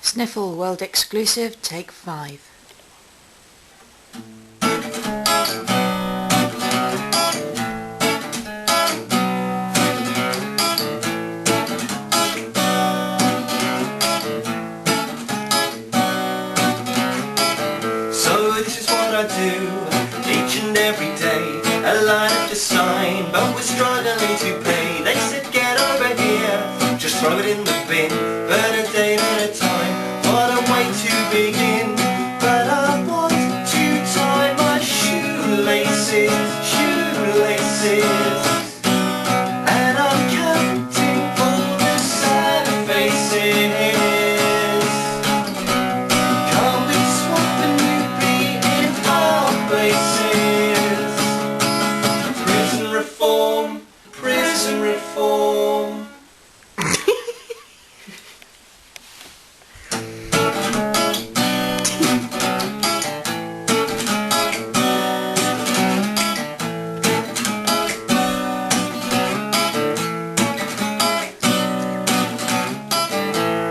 Sniffle World Exclusive, Take 5. So this is what I do each and every day. A line up to sign, but we're struggling to pay. They said get over here, just throw it in the bin. But a day at a time, what a way to begin. But I want to tie my shoelaces, shoelaces. And I'm counting all the sad faces. Can't we swap and you be in our places? Prison reform, prison reform.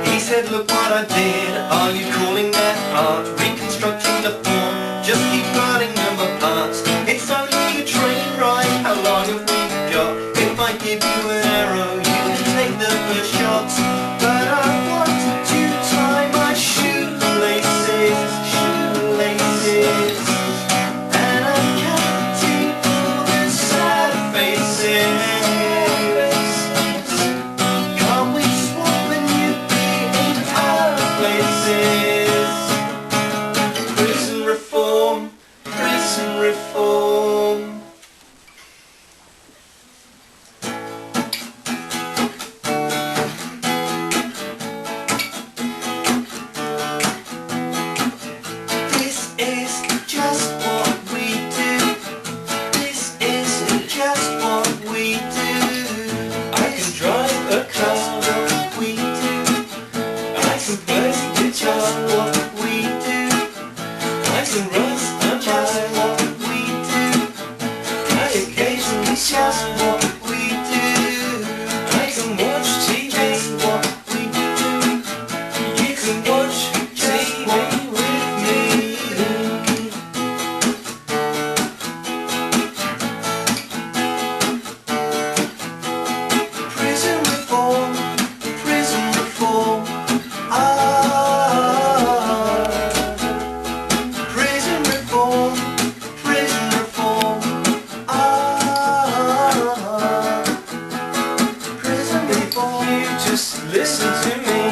He said, look what I did, are you calling that art? Reconstructing the form, just keep running them apart. It's only a train ride, how long have we got? If I give you an arrow, you can take the first shot. But I want to tie my shoelaces, shoelaces. And I'm counting all the sad faces. Can't we swap and you be in our places? Prison reform, prison reform. This is just what we do. This is just what we do. I can drive a car, what we do. I can play just what we do. I can run a mile, what we do. I occasionally just what we do. I can watch TV, what we do. You can watch TV with me. Prison reform, prison reform. Prison reform, prison reform. Prison reform. You just listen to me.